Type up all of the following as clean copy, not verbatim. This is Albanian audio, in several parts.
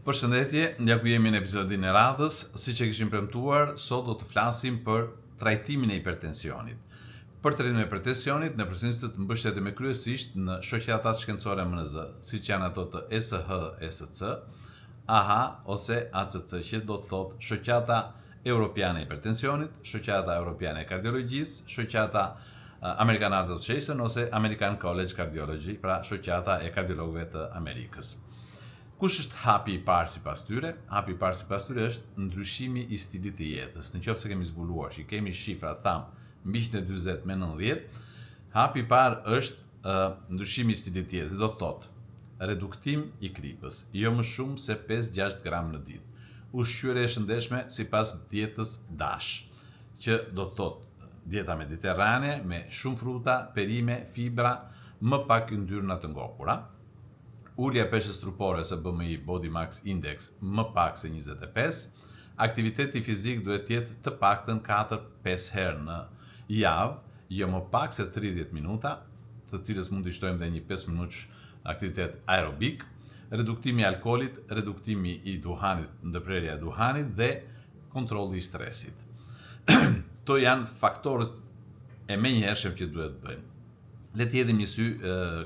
Përshëndetje, ja ku jemi në episodin e radhës, siç e kishim premtuar, sot do të flasim për trajtimin e hipertensionit. Për trajtimin e hipertensionit, në profesionistët mbështetemi kryesisht në shoqatat shkencore MNZ, siç janë ato të SH, SC, AH ose ACC, që do të thotë Shoqata Europiane e Hipertensionit, Shoqata Europiane e Kardiologjisë, Shoqata American Heart Association ose American College Cardiology, pra Shoqata e Kardiologëve të Amerikës. Kush është hapi i parë sipas tyre? Hapi i parë sipas tyre është ndryshimi i stilit të jetës. Nëse kemi zbuluar, që kemi shifra mbi 140 me 90, hapi i parë është ndryshimi i stilit të jetës. Do të thotë reduktim i kripës, jo më shumë se 5-6 gram në ditë. Ushqyerje e shëndetshme sipas dietës DASH, që do të thotë dieta mediterrane me shumë fruta, perime, fibra, më pak yndyrna të ngopura. Ulja e peshës trupore ose BMI, Body Mass Index, më pak se 25, aktiviteti fizik duhet të jetë të paktën 4-5 herë në javë, jo më pak se 30 minuta, të cilës mund të shtojmë dhe një 5 minutësh aktivitet aerobik, reduktimi i alkoolit, reduktimi i duhanit, ndërprerja e duhanit dhe kontrolli i stresit. Këto janë faktorët e menjëhershëm që duhet bëjmë. Le të hedhim një sy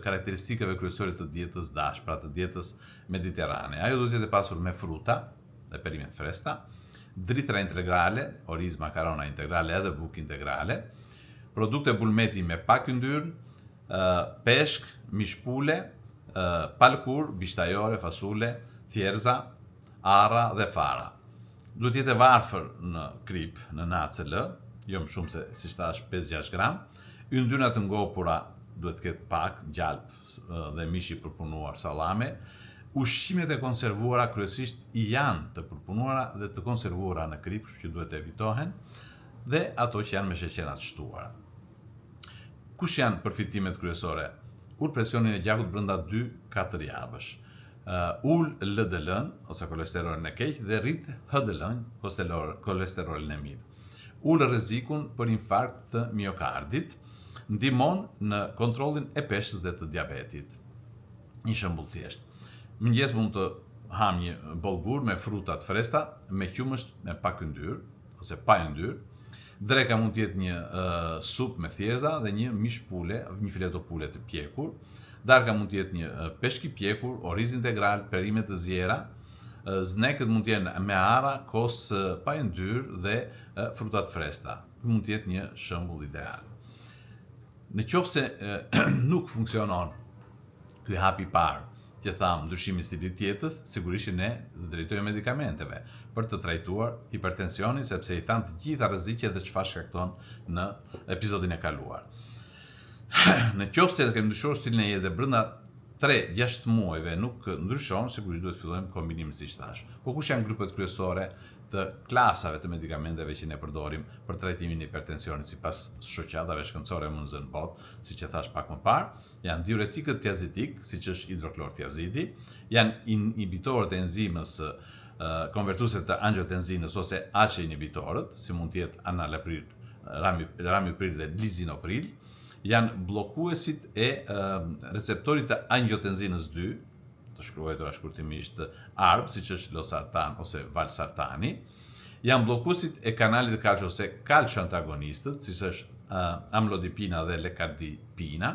karakteristikave kryesore të dietës DASH, pra të dietës mediterrane. Ajo duhet të jetë pasur me fruta dhe perime të freskëta, drithëra integrale, oriz, makarona integrale edhe bukë integrale, produkte bulmeti me pak yndyrn, peshk, mishpule, palkur, bishtajore, fasule, thjerza, arra dhe fara. Duhet të jetë varfër në krip, në NaCl, jo më shumë se si thash 5-6 gram. Yndyrna të ngopura duhet të ketë pak, gjalp dhe mish i përpunuar, sallame. Ushqimet e konservuara kryesisht janë të përpunuara dhe të konservuara në krip, kështu që duhet të evitohen, dhe ato që janë me sheqera të shtuara. Kush janë përfitimet kryesore? Ul presionin e gjakut brenda 2-4 javësh. Ul LDL-n ose kolesterolin e keq dhe rrit HDL-n, kolesterolin e mirë. Ul rrezikun për infarkt të miokardit, ndihmon në kontrollin e peshës dhe të diabetit. Një shembull thjesht. Mëngjes mund të ham një bollgur me fruta të freskëta, me qumësht me pak yndyrë ose pa yndyrë. Dreka mund të jetë një supë me thjerza dhe një mishpule, një fileto pule të pjekur. Darka mund të jetë një peshk i pjekur, oriz integral, perime të zjera. Znekët mund të jenë me arra, kos pa yndyrë dhe fruta të freskëta. Mund të jetë një shembull ideal. Në qoftë se nuk funksionon ky hapi i parë, që tham ndryshimi i stilit të jetës, sigurisht ne drejtojmë medikamenteve për të trajtuar hipertensionin, sepse i thanë të gjitha rreziqet dhe çfarë shkakton në episodin e kaluar. Në qoftë se kemi ndryshuar stilin e jetës brenda 3-6 muajve nuk ndryshon, sigurisht duhet të fillojmë kombinimin siç thash. Po kush janë grupet kryesore të klasave të medikamenteve që ne përdorim për trajtimin e hipertensionit sipas shoqatave shkencore MNZ në botë, siç e thash pak më parë, janë diuretikët tiazidik, siç është hidroklortiazidi, janë inhibitorët e enzimës konvertuese të angiotensinës ose ACE inhibitorët, si mund të jetë enalapril, ramipril dhe lisinopril, janë bllokuesit e receptorit të angiotensinës 2, të shkruar shkurtimisht ARB, siç është losartan ose valsartani, janë bllokuesit e kanalit të kalcio ose kalcio antagonistët, siç është amlodipina dhe lekardipina,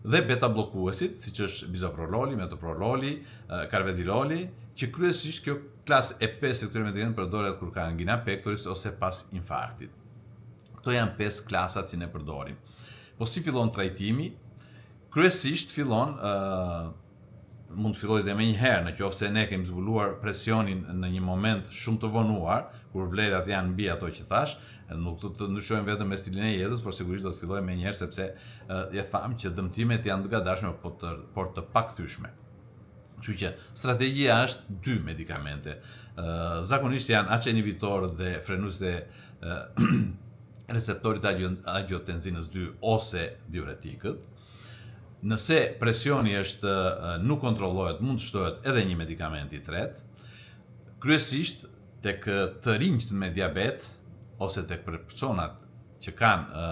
dhe beta bllokuesit, siç është bisoprololi, metoprololi, carvediloli, që kryesisht kjo klasë e 5 të këtyre medikamenteve përdoret kur ka angina pectoris ose pas infarktit. Këto janë 5 klasat që ne përdorim. Po si fillon trajtimi? Kryesisht fillon mund të fillojë dhe më një herë, nëse ne kemi zbuluar presionin në një moment shumë të vonuar, kur vlerat janë mbi ato që thash, nuk do të ndryshojmë vetëm me stilin e jetës, por sigurisht do të fillojmë më një herë sepse e tham që dëmtimet janë të gatshme por të pakthyeshme. Kështu që strategjia është 2 medikamente. Zakonisht janë ACE inhibitorët dhe frenuesit e receptorit angiotensinës 2 ose diuretikët. Nëse presioni nuk kontrollohet, mund të shtohet edhe një medikament i tretë. Kryesisht tek të rinjt me diabet ose tek personat që kanë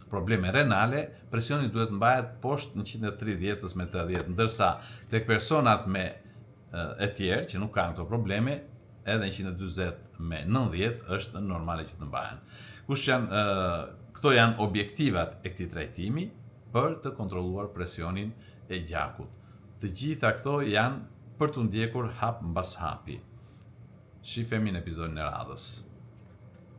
probleme renale, presioni duhet mbahet poshtë 130 me 80, ndërsa tek personat me e tjerë që nuk kanë këto probleme, edhe 140 me 90 është normale që të mbahen. Këto janë objektivat e këtij trajtimi për të kontrolluar presionin e gjakut. Të gjitha këto janë për të ndjekur hap mbas hapi. Shifemi në episodin e radhës.